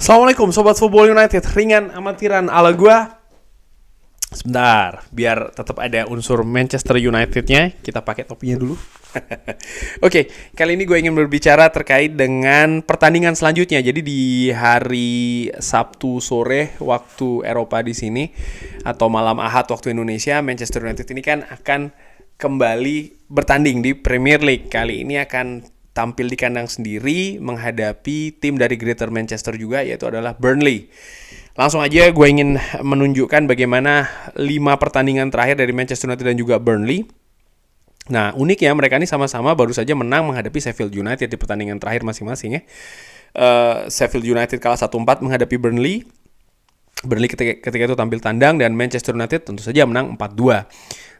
Assalamualaikum Sobat Football United. Ringan amatiran ala gua. Sebentar, biar tetap ada unsur Manchester United-nya, kita pakai topinya dulu. Oke, kali ini gue ingin berbicara terkait dengan pertandingan selanjutnya. Jadi di hari Sabtu sore waktu Eropa di sini atau malam Ahad waktu Indonesia, Manchester United ini kan akan kembali bertanding di Premier League. Kali ini akan tampil di kandang sendiri menghadapi tim dari Greater Manchester juga, yaitu adalah Burnley. Langsung aja gue ingin menunjukkan bagaimana 5 pertandingan terakhir dari Manchester United dan juga Burnley. Nah, uniknya mereka ini sama-sama baru saja menang menghadapi Sheffield United di pertandingan terakhir masing-masing ya. Sheffield United kalah 1-4 menghadapi Burnley. Burnley ketika itu tampil tandang, dan Manchester United tentu saja menang 4-2.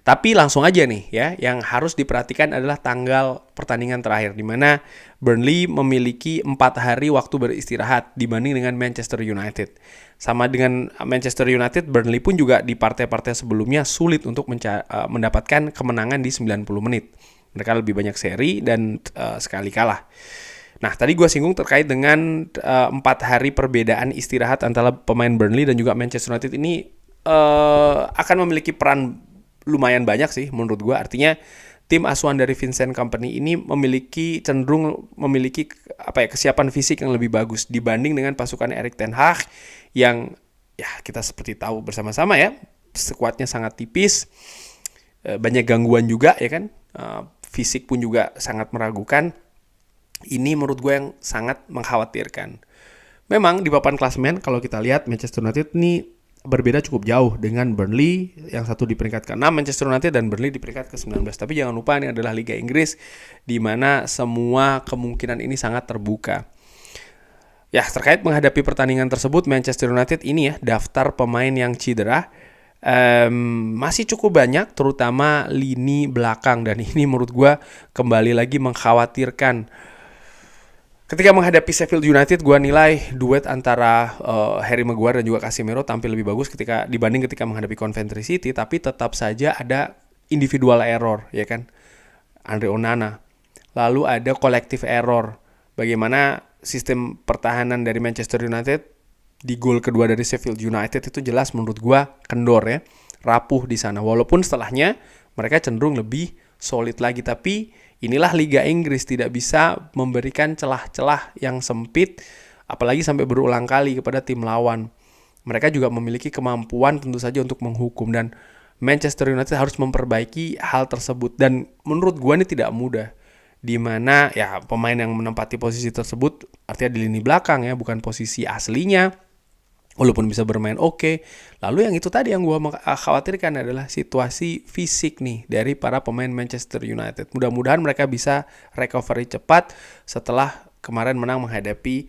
Tapi langsung aja nih ya, yang harus diperhatikan adalah tanggal pertandingan terakhir, di mana Burnley memiliki 4 hari waktu beristirahat dibanding dengan Manchester United. Sama dengan Manchester United, Burnley pun juga di partai-partai sebelumnya sulit untuk mendapatkan kemenangan di 90 menit. Mereka lebih banyak seri dan sekali kalah. Nah, tadi gue singgung terkait dengan 4 hari perbedaan istirahat antara pemain Burnley dan juga Manchester United ini akan memiliki peran lumayan banyak sih menurut gue. Artinya tim asuhan dari Vincent Kompany ini cenderung memiliki kesiapan fisik yang lebih bagus dibanding dengan pasukan Erik ten Hag yang ya kita seperti tahu bersama-sama ya, skuadnya sangat tipis, banyak gangguan juga ya kan, fisik pun juga sangat meragukan. Ini menurut gue yang sangat mengkhawatirkan. Memang di papan klasemen kalau kita lihat Manchester United ini berbeda cukup jauh dengan Burnley, yang satu di peringkat ke-6 Manchester United dan Burnley di peringkat ke-19. Tapi jangan lupa ini adalah Liga Inggris di mana semua kemungkinan ini sangat terbuka. Ya, terkait menghadapi pertandingan tersebut, Manchester United ini ya, daftar pemain yang cedera masih cukup banyak, terutama lini belakang, dan ini menurut gue kembali lagi mengkhawatirkan. Ketika menghadapi Sheffield United, gue nilai duet antara Harry Maguire dan juga Casemiro tampil lebih bagus dibanding ketika menghadapi Coventry City, tapi tetap saja ada individual error, ya kan? Andre Onana. Lalu ada collective error. Bagaimana sistem pertahanan dari Manchester United di gol kedua dari Sheffield United itu jelas menurut gue kendor ya, rapuh di sana. Walaupun setelahnya mereka cenderung lebih solid lagi, tapi inilah Liga Inggris, tidak bisa memberikan celah-celah yang sempit, apalagi sampai berulang kali kepada tim lawan. Mereka juga memiliki kemampuan tentu saja untuk menghukum, dan Manchester United harus memperbaiki hal tersebut. Dan menurut gue ini tidak mudah, di mana ya pemain yang menempati posisi tersebut artinya di lini belakang ya, bukan posisi aslinya. Walaupun bisa bermain oke. Lalu yang itu tadi yang gue khawatirkan adalah situasi fisik nih dari para pemain Manchester United. Mudah-mudahan mereka bisa recovery cepat setelah kemarin menang menghadapi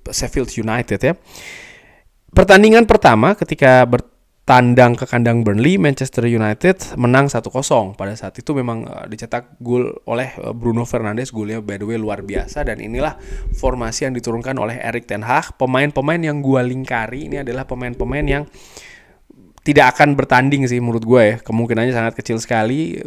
Sheffield United ya. Pertandingan pertama ketika bertandang ke kandang Burnley, Manchester United menang 1-0. Pada saat itu memang dicetak gol oleh Bruno Fernandes. Golnya by the way luar biasa, dan inilah formasi yang diturunkan oleh Erik ten Hag. Pemain-pemain yang gue lingkari ini adalah pemain-pemain yang tidak akan bertanding sih menurut gue ya. Kemungkinannya sangat kecil sekali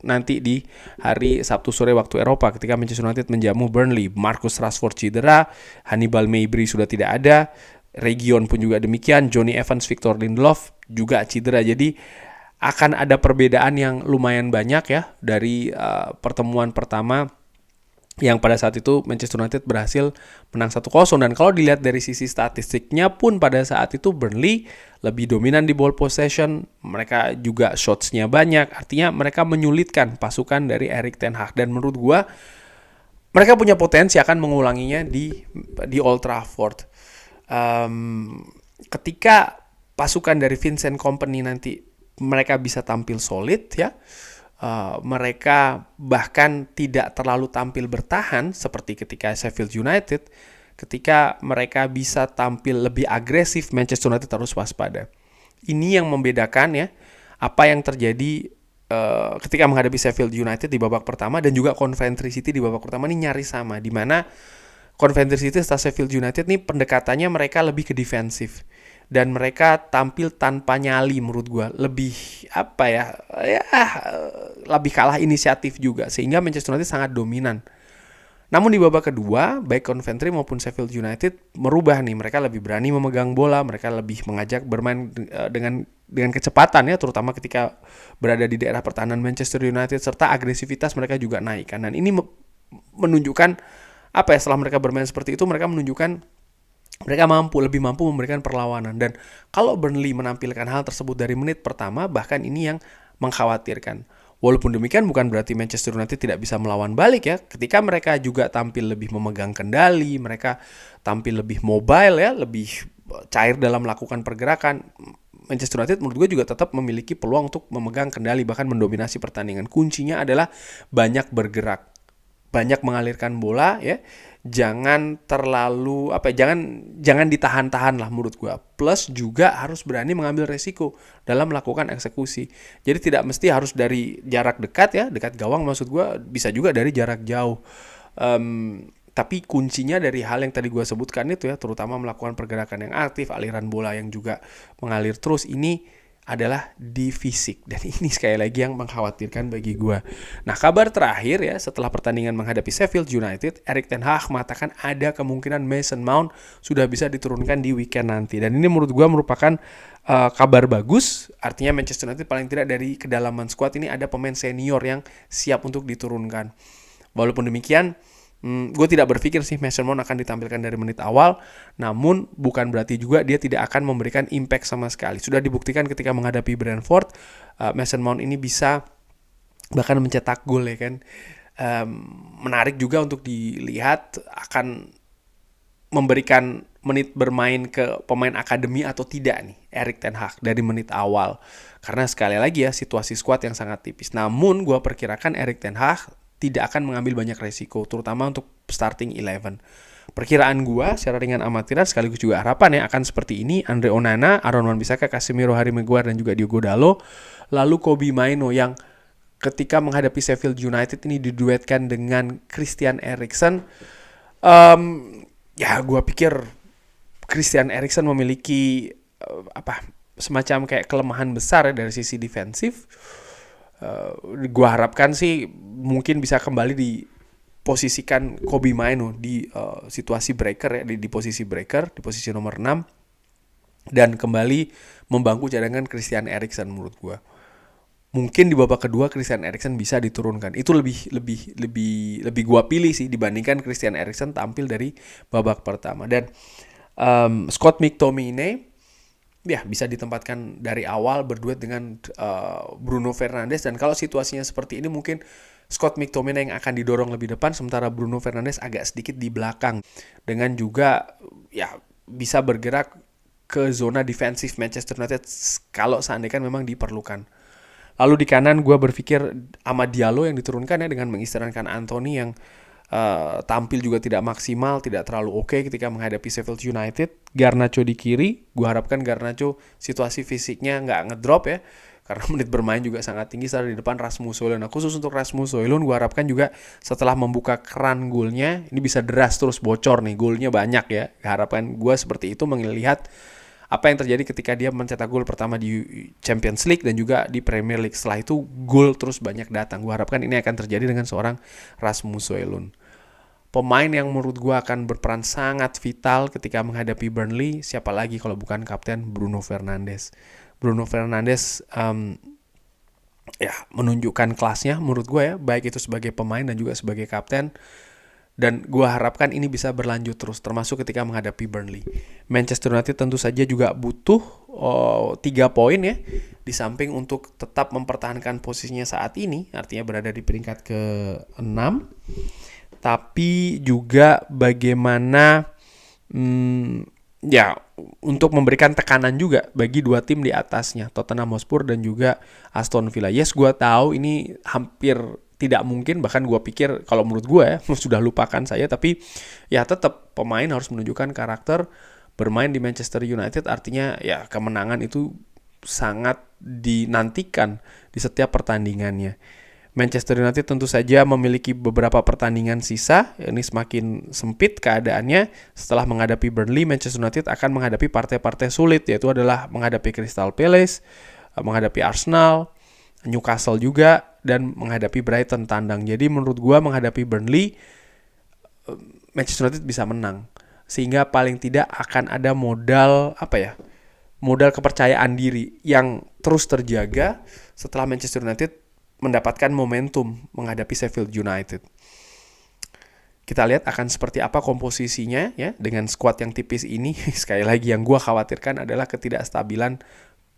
nanti di hari Sabtu sore waktu Eropa ketika Manchester United menjamu Burnley. Marcus Rashford cedera, Hannibal Mejbri sudah tidak ada, Region pun juga demikian, Johnny Evans, Victor Lindelof juga cedera. Jadi akan ada perbedaan yang lumayan banyak ya dari pertemuan pertama yang pada saat itu Manchester United berhasil menang 1-0. Dan kalau dilihat dari sisi statistiknya pun pada saat itu Burnley lebih dominan di ball possession, mereka juga shots-nya banyak, artinya mereka menyulitkan pasukan dari Erik ten Hag. Dan menurut gua mereka punya potensi akan mengulanginya di Old Trafford. Ketika pasukan dari Vincent Kompany nanti mereka bisa tampil solid ya, mereka bahkan tidak terlalu tampil bertahan seperti ketika Sheffield United. Ketika mereka bisa tampil lebih agresif, Manchester United harus waspada. Ini yang membedakan ya apa yang terjadi ketika menghadapi Sheffield United di babak pertama dan juga Coventry City di babak pertama. Ini nyaris sama, di mana Coventry City serta Sheffield United nih pendekatannya mereka lebih ke defensif, dan mereka tampil tanpa nyali menurut gue, lebih lebih kalah inisiatif juga, sehingga Manchester United sangat dominan. Namun di babak kedua, baik Coventry maupun Sheffield United merubah nih. Mereka lebih berani memegang bola, mereka lebih mengajak bermain dengan kecepatan ya, terutama ketika berada di daerah pertahanan Manchester United, serta agresivitas mereka juga naik. Dan ini menunjukkan setelah mereka bermain seperti itu, mereka menunjukkan mereka lebih mampu memberikan perlawanan. Dan kalau Burnley menampilkan hal tersebut dari menit pertama, bahkan ini yang mengkhawatirkan. Walaupun demikian bukan berarti Manchester United tidak bisa melawan balik ya. Ketika mereka juga tampil lebih memegang kendali, mereka tampil lebih mobile ya, lebih cair dalam melakukan pergerakan, Manchester United menurut gue juga tetap memiliki peluang untuk memegang kendali, bahkan mendominasi pertandingan. Kuncinya adalah banyak bergerak, banyak mengalirkan bola ya. Jangan terlalu jangan ditahan-tahan lah menurut gue. Plus juga harus berani mengambil resiko dalam melakukan eksekusi. Jadi tidak mesti harus dari jarak dekat ya, dekat gawang maksud gue, bisa juga dari jarak jauh. Tapi kuncinya dari hal yang tadi gue sebutkan itu ya, terutama melakukan pergerakan yang aktif, aliran bola yang juga mengalir terus, ini adalah di fisik. Dan ini sekali lagi yang mengkhawatirkan bagi gue. Nah, kabar terakhir ya, setelah pertandingan menghadapi Sheffield United, Erik ten Hag mengatakan ada kemungkinan Mason Mount sudah bisa diturunkan di weekend nanti. Dan ini menurut gue merupakan kabar bagus. Artinya Manchester United paling tidak dari kedalaman skuad ini ada pemain senior yang siap untuk diturunkan. Walaupun demikian, gue tidak berpikir sih Mason Mount akan ditampilkan dari menit awal, namun bukan berarti juga dia tidak akan memberikan impact sama sekali. Sudah dibuktikan ketika menghadapi Brentford, Mason Mount ini bisa bahkan mencetak gol ya kan. Menarik juga untuk dilihat akan memberikan menit bermain ke pemain akademi atau tidak nih Erik ten Hag dari menit awal. Karena sekali lagi ya, situasi skuad yang sangat tipis. Namun gue perkirakan Erik ten Hag tidak akan mengambil banyak resiko, terutama untuk starting 11. Perkiraan gua secara ringan amatiran sekaligus juga harapan ya akan seperti ini: Andre Onana, Aaron Wan-Bissaka, Casemiro, Harry Maguire dan juga Diogo Dalot. Lalu Kobbie Mainoo yang ketika menghadapi Sheffield United ini diduetkan dengan Christian Eriksen. Ya gua pikir Christian Eriksen memiliki semacam kayak kelemahan besar ya dari sisi defensif. Gue harapkan sih mungkin bisa kembali diposisikan Kobbie Mainoo di situasi breaker ya, di posisi breaker, di posisi nomor 6, dan kembali membangku cadangan Christian Eriksen menurut gue. Mungkin di babak kedua Christian Eriksen bisa diturunkan. Itu lebih gue pilih sih dibandingkan Christian Eriksen tampil dari babak pertama. Dan Scott McTominay ya bisa ditempatkan dari awal berduet dengan Bruno Fernandes. Dan kalau situasinya seperti ini mungkin Scott McTominay yang akan didorong lebih depan, sementara Bruno Fernandes agak sedikit di belakang, dengan juga ya bisa bergerak ke zona defensif Manchester United kalau seandainya memang diperlukan. Lalu di kanan gue berpikir Amad Diallo yang diturunkan ya, dengan mengistirahatkan Anthony yang tampil juga tidak maksimal, tidak terlalu oke ketika menghadapi Sheffield United. Garnacho di kiri, gue harapkan Garnacho situasi fisiknya nggak ngedrop ya, karena menit bermain juga sangat tinggi. Setelah di depan Rasmus Højlund. Nah, khusus untuk Rasmus Højlund gue harapkan juga setelah membuka keran golnya ini bisa deras terus bocor nih, golnya banyak ya. Harapan gue seperti itu, melihat apa yang terjadi ketika dia mencetak gol pertama di Champions League dan juga di Premier League. Setelah itu gol terus banyak datang. Gue harapkan ini akan terjadi dengan seorang Rasmus Højlund. Pemain yang menurut gue akan berperan sangat vital ketika menghadapi Burnley, siapa lagi kalau bukan kapten Bruno Fernandes. Bruno Fernandes menunjukkan kelasnya menurut gue ya, baik itu sebagai pemain dan juga sebagai kapten. Dan gue harapkan ini bisa berlanjut terus, termasuk ketika menghadapi Burnley. Manchester United tentu saja juga butuh 3 poin ya, di samping untuk tetap mempertahankan posisinya saat ini, artinya berada di peringkat ke-6. Tapi juga bagaimana untuk memberikan tekanan juga bagi 2 tim di atasnya, Tottenham Hotspur dan juga Aston Villa. Yes, gue tahu ini hampir tidak mungkin, bahkan gue pikir kalau menurut gue ya sudah lupakan saya, tapi ya tetap pemain harus menunjukkan karakter bermain di Manchester United. Artinya ya kemenangan itu sangat dinantikan di setiap pertandingannya. Manchester United tentu saja memiliki beberapa pertandingan sisa. Ini semakin sempit keadaannya setelah menghadapi Burnley. Manchester United akan menghadapi partai-partai sulit, yaitu adalah menghadapi Crystal Palace, menghadapi Arsenal, Newcastle juga, dan menghadapi Brighton tandang. Jadi menurut gua menghadapi Burnley Manchester United bisa menang. Sehingga paling tidak akan ada modal modal kepercayaan diri yang terus terjaga setelah Manchester United mendapatkan momentum menghadapi Sheffield United. Kita lihat akan seperti apa komposisinya ya dengan skuad yang tipis ini. Sekali lagi yang gue khawatirkan adalah ketidakstabilan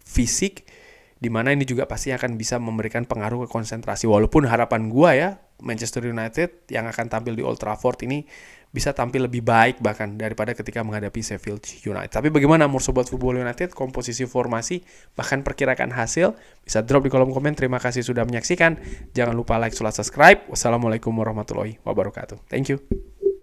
fisik, di mana ini juga pasti akan bisa memberikan pengaruh ke konsentrasi. Walaupun harapan gue ya Manchester United yang akan tampil di Old Trafford ini bisa tampil lebih baik bahkan daripada ketika menghadapi Sheffield United. Tapi bagaimana Sobat Football United, komposisi formasi, bahkan perkirakan hasil, bisa drop di kolom komen. Terima kasih sudah menyaksikan. Jangan lupa like, subscribe. Wassalamualaikum warahmatullahi wabarakatuh. Thank you.